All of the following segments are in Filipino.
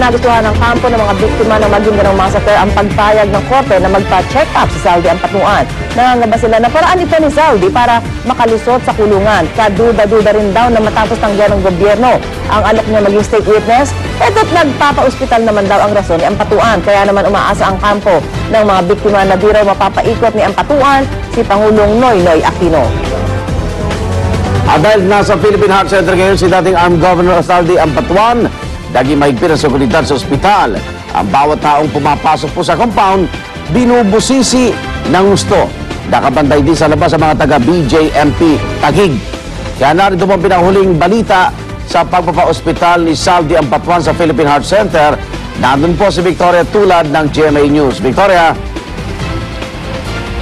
Nagustuhan ng kampo ng mga biktima ng Maguindanao Massacre ang pagpayag ng korte na magpa-check up si Zaldi Ampatuan. Nangangamba sila na paraan ito ni Zaldi para makalusot sa kulungan. Kaduda-duda rin daw na matapos tanggihan ng gobyerno ang alok niya maging state witness. Eto't nagpapa-ospital naman daw ang rason ni Ampatuan. Kaya naman umaasa ang kampo ng mga biktima na di raw mapapaikot ni Ampatuan si Pangulong Noynoy Aquino. At dahil nasa Philippine Heart Center ngayon si dating Armed Governor Zaldi Ampatuan, daging mahigpit ang seguridad sa ospital. Ang bawat taong pumapasok po sa compound, binubusisi ng gusto. Nakabantay din sa labas ang mga taga-BJMP Taguig. Kaya narito po ang pinanghuling balita sa pagpapa-ospital ni Zaldi Ampatuan sa Philippine Heart Center. Nandun po si Victoria Tulad ng GMA News. Victoria.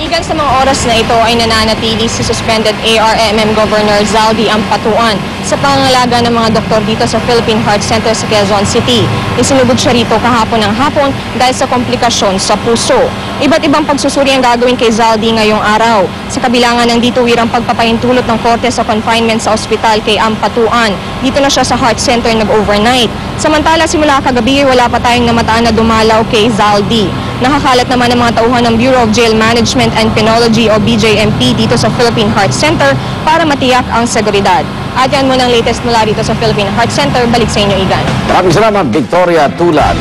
Igan sa mga oras na ito ay nananatili si suspended ARMM Governor Zaldi Ampatuan sa pangangalaga ng mga doktor dito sa Philippine Heart Center sa Quezon City. Isinugod siya rito kahapon ng hapon dahil sa komplikasyon sa puso. Iba't ibang pagsusuri ang gagawin kay Zaldi ngayong araw. Sa kabilangan ng dituwirang pagpapahintulot ng korte sa confinement sa ospital kay Ampatuan, dito na siya sa Heart Center nag-overnight. Samantala, simula kagabi wala pa tayong namataan na dumalaw kay Zaldi. Nakakalat naman ng mga tauhan ng Bureau of Jail Management and Penology o BJMP dito sa Philippine Heart Center para matiyak ang seguridad. At yan muna ang latest mula dito sa Philippine Heart Center. Balik sa inyo, Igan. Maraming salamat, Victoria Tulad.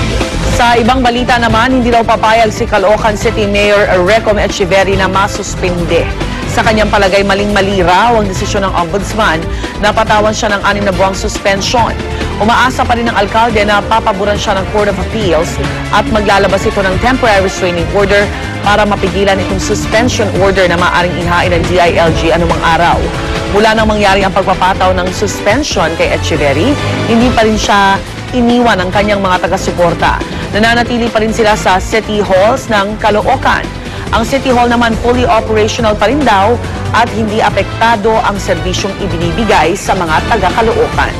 Sa ibang balita naman, hindi daw papayag si Caloocan City Mayor Recom Echeverri na masuspinde. Sa kanyang palagay, maling-mali raw ang desisyon ng ombudsman na patawan siya ng 6 na buwang suspension. Umaasa pa rin ng alkalde na papaboran siya ng Court of Appeals at maglalabas ito ng temporary restraining order para mapigilan itong suspension order na maaaring ihain ng DILG anumang araw. Mula nang mangyari ang pagpapataw ng suspension kay Echeverri, hindi pa rin siya iniwan ng kanyang mga taga-suporta. Nananatili pa rin sila sa City Halls ng Caloocan. Ang City Hall naman fully operational pa rin daw at hindi apektado ang serbisyong ibinibigay sa mga taga-Caloocan.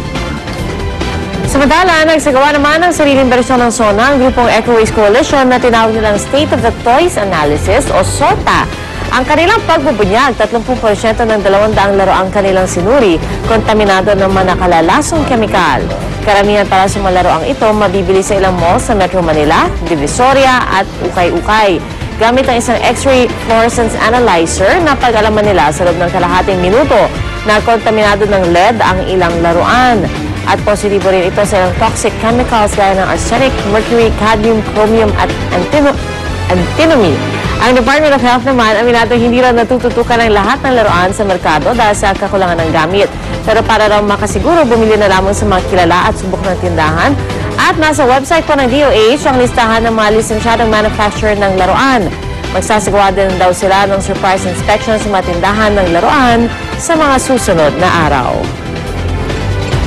Samantala, nagsagawa naman ng sariling bersyon ng SONA ang grupong Eco Waste Coalition na tinawag nilang State of the Toys Analysis o SOTA. Ang kanilang pagbubunyag, 30% ng 200 laro ang kanilang sinuri, kontaminado ng mga nakalalasong kemikal. Karamihan para sa mga laroang ito, mabibili sa ilang malls sa Metro Manila, Divisoria at Ukay-Ukay. Gamit ang isang X-ray fluorescence analyzer na pag-alaman nila sa loob ng kalahating minuto na kontaminado ng lead ang ilang laruan. At positibo rin ito sa ilang toxic chemicals gaya ng arsenic, mercury, cadmium, chromium at antimony. Ang Department of Health naman, aminado hindi raw natututukan ang lahat ng laruan sa merkado dahil sa kakulangan ng gamit. Pero para raw makasiguro, bumili na lamang sa mga kilala at subok ng tindahan. At nasa website po ng DOH ang listahan ng mga lisensyadong manufacturer ng laruan. Magsasagawa din daw sila ng surprise inspection sa mga tindahan ng laruan sa mga susunod na araw.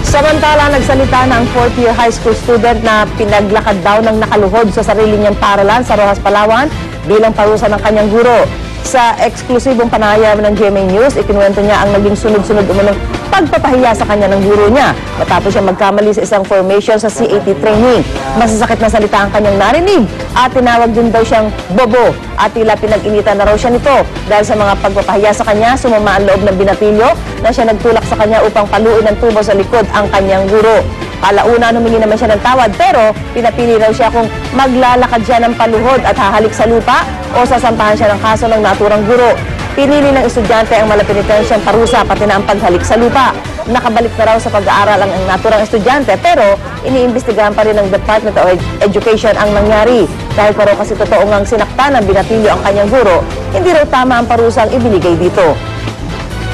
Samantala, nagsalita na ang 4th-year high school student na pinaglakad daw ng nakaluhod sa sarili niyang paaralan sa Roxas, Palawan bilang parusa ng kanyang guro. Sa eksklusibong panayam ng GMA News, ikinuwento niya ang naging sunod-sunod umunong pagpapahiya sa kanya ng guro niya matapos siya magkamali sa isang formation sa CAT training. Masasakit na salita ang kanyang narinig at tinawag din daw siyang bobo at tila pinag-initan na raw siya nito. Dahil sa mga pagpapahiya sa kanya, sumama ang loob ng binatilyo na siya nagtulak sa kanya upang paluin ng tubo sa likod ang kanyang guro. Alauna, humingi naman siya ng tawad pero pinapili raw siya kung maglalakad siya ng paluhod at hahalik sa lupa o sasampahan siya ng kaso ng naturang guro. Pinili ng estudyante ang malapinitansyang parusa pati na ang paghalik sa lupa. Nakabalik na raw sa pag-aaral ang naturang estudyante pero iniimbestigahan pa rin ng Department of Education ang nangyari. Dahil pa raw kasi totoo ngang sinaktan ng binatilyo ang kanyang guro, hindi raw tama ang parusang ibinigay dito.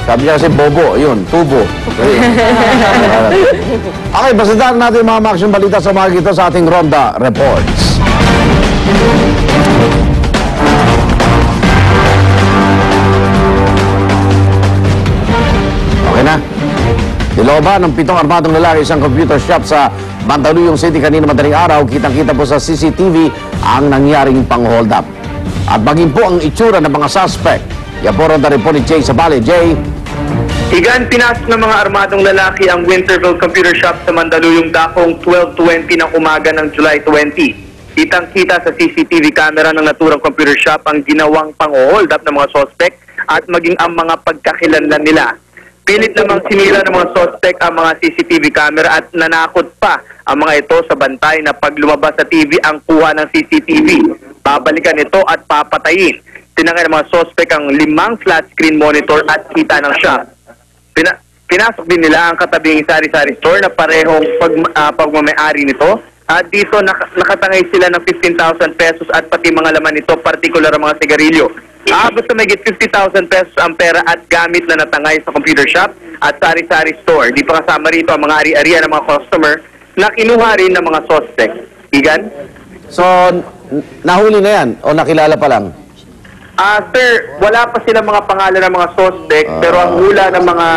Sabi niya kasi bobo, yun, tubo. Okay, basahan natin yung mga maaksyon balita sa mga gito sa ating Ronda Reports. Okay na. Niloba ng 7 armadong lalaki isang computer shop sa Mandaluyong City kanina madaling araw. Kitang-kita po sa CCTV ang nangyaring pang-hold up. At maging po ang itsura ng mga suspect. Yan po Ronda Report ni Jay Sabale. Jay. Igan, pinasok ng mga armadong lalaki ang Winterville Computer Shop sa Mandaluyong dakong 12:20 ng umaga ng July 20. Kitang-kita sa CCTV camera ng naturang computer shop ang ginawang pang-hold up ng mga suspect at maging ang mga pagkakilanlan nila. Pilit namang sinira ng mga suspect ang mga CCTV camera at nanakot pa ang mga ito sa bantay na pag lumabas sa TV ang kuha ng CCTV. Babalikan ito at papatayin. Tinangay ng mga suspect ang 5 flat screen monitor at kita ng shop. Pinasok din nila ang katabing sari-sari store na parehong pagmamayari nito. At dito nakatangay sila ng 15,000 pesos at pati mga laman nito, partikular ang mga sigarilyo. Aabot sa mayigit 50,000 pesos ang pera at gamit na natangay sa computer shop at sari-sari store. Di pa kasama rito ang mga ari-arian ng mga customer na kinuha rin ng mga suspect. Igan? So, nahuli na yan o nakilala pa lang? Sir, wala pa silang mga pangalan ng mga suspect, pero ang hula ng mga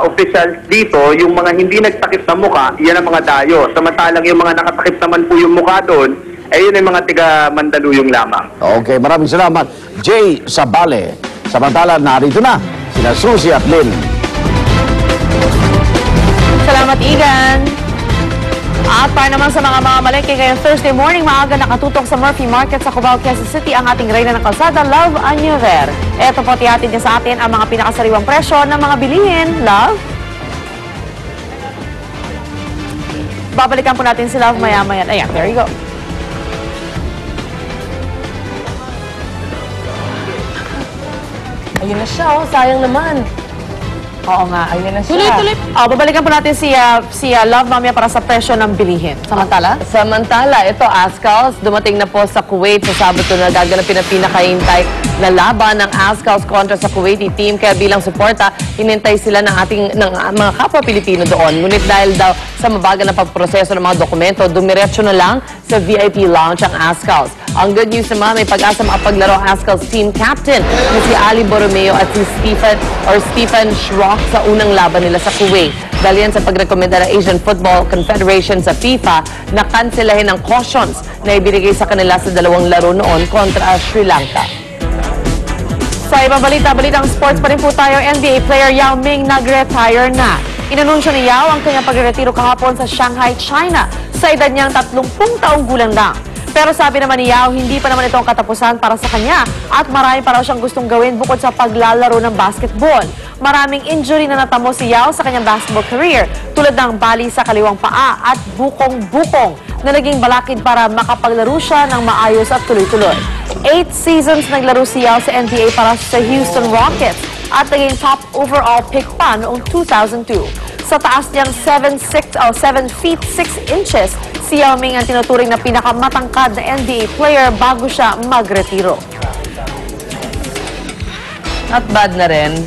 officials dito, yung mga hindi nagtakip na muka, yan ang mga dayo. Samantalang yung mga nakatakip naman po yung muka doon, ay yun ay mga tiga Mandaluyong lamang. Okay, maraming salamat. Jay Sabale. Samantala, narito na sina Susie at Lynn. Salamat, Igan. At para naman sa mga malengke ngayong Thursday morning, maaga nakatutok sa Murphy Market sa Cubao, Quezon City ang ating reyna ng kalsada, Love Anyover. Eto po, tihatid niya sa atin ang mga pinakasariwang presyo ng mga bilihin. Love? Babalikan po natin si Love maya-maya. Ayan, there you go. Ayun na siya, oh. Sayang naman. Oo nga, ayun na siya. Tuloy-tuloy. Babalikan po natin si Love mamaya para sa presyo ng bilihin. Samantala? Samantala, ito, Ascals, dumating na po sa Kuwait sa Sabado na gaganapin ang pinakahintay na laban ng Ascals kontra sa Kuwaiti team. Kaya bilang suporta, hinintay sila ng mga kapwa Pilipino doon. Ngunit dahil daw sa mabagal na pagproseso ng mga dokumento, dumiretso na lang sa VIP lounge ang Ascals. Ang good news naman, may pag-asa makapaglaro ang Ascals team captain na si Ali Borromeo at si Stephen Schrock sa unang laban nila sa Kuwait. Dahil yan sa pagrekomenda ng Asian Football Confederation sa FIFA na kanselahin ang cautions na ibinigay sa kanila sa dalawang laro noon kontra Sri Lanka. Sa ibang balitang sports pa rin po tayo, NBA player Yao Ming nag-retire na. Inanunsyo ni Yao ang kanyang pagretiro kahapon sa Shanghai, China sa edad niyang 30 taong gulang lang. Pero sabi naman ni Yao, hindi pa naman ito ang katapusan para sa kanya at marami pa raw siyang gustong gawin bukod sa paglalaro ng basketball. Maraming injury na natamo si Yao sa kanyang basketball career tulad ng bali sa kaliwang paa at bukong-bukong na naging balakid para makapaglaro siya ng maayos at tuloy-tuloy. 8 seasons naglaro si Yao sa NBA para sa Houston Rockets at naging top overall pick pa noong 2002. Sa taas niyang 7 feet 6 inches, si Yao Ming ang tinuturing na pinakamatangkad na NBA player bago siya magretiro. Not bad na rin.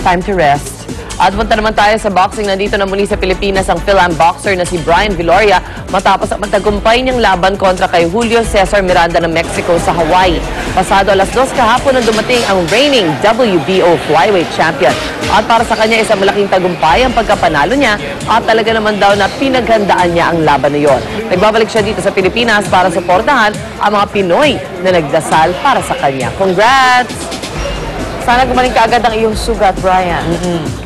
Time to rest. At punta naman tayo sa boxing. Nandito na muli sa Pilipinas ang Phil-Am boxer na si Brian Viloria matapos ang matagumpay niyang laban kontra kay Julio Cesar Miranda ng Mexico sa Hawaii. Pasado alas 2 kahapon na dumating ang reigning WBO flyweight champion. At para sa kanya isang malaking tagumpay ang pagkapanalo niya at talaga naman daw na pinaghandaan niya ang laban na yon. Nagbabalik siya dito sa Pilipinas para suportahan ang mga Pinoy na nagdasal para sa kanya. Congrats! Sana gumaling ka agad ang iyong sugat, Brian.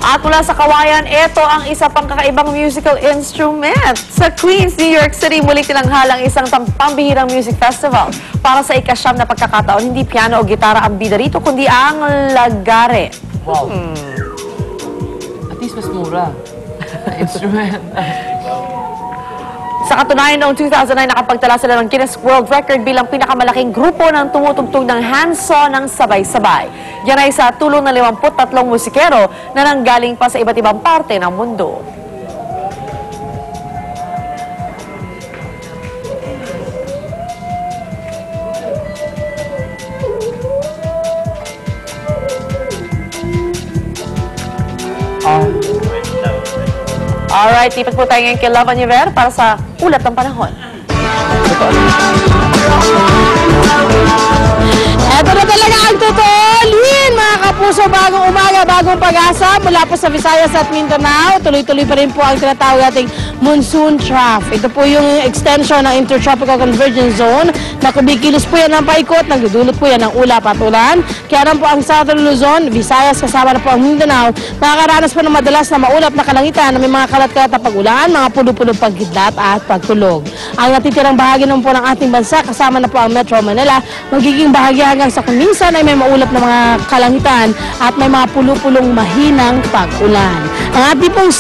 At mula sa Kawayan, ito ang isa pang kakaibang musical instrument. Sa Queens, New York City, muli tinanghalang isang pambihirang music festival. Para sa ika-9 na pagkakataon, hindi piano o gitara ang bida rito, kundi ang lagare. Wow. At least mas mura. Instrument. Sa katunayan, noong 2009, nakapagtala sila ng Guinness World Record bilang pinakamalaking grupo ng tumutugtog ng handsaw ng sabay-sabay. Yan ay sa tulong ng 53 musikero na nanggaling pa sa iba't ibang parte ng mundo. Alright, tipat po tayo ngayon kay Love Anyover para sa ulat ng panahon. Eto na talaga ang totoo, Lynn, mga kapuso, bagong umaga, bagong pag-asa mula po sa Visayas at Mindanao. Tuloy-tuloy pa rin po ang tinatawag nating monsoon trough. Ito po yung extension ng Intertropical Convergence Zone na kumikilos po yan ng paikot, nagdudulot po yan ng ulap at ulan. Kaya naman po ang Southern Luzon, Visayas, kasama na po ang Mindanao, nakakaranas po ng madalas na maulap na kalangitan na may mga kalat-kalat na pag-ulan, mga pulo-pulo pagkidlat at pagtulog. Ang natitirang bahagi naman po ng ating bansa, kasama na po ang Metro Manila, magiging bahagi hanggang sa kuminsan ay may maulap na mga kalangitan at may mga pulo-pulong mahinang pag-ulan. Ang ating pong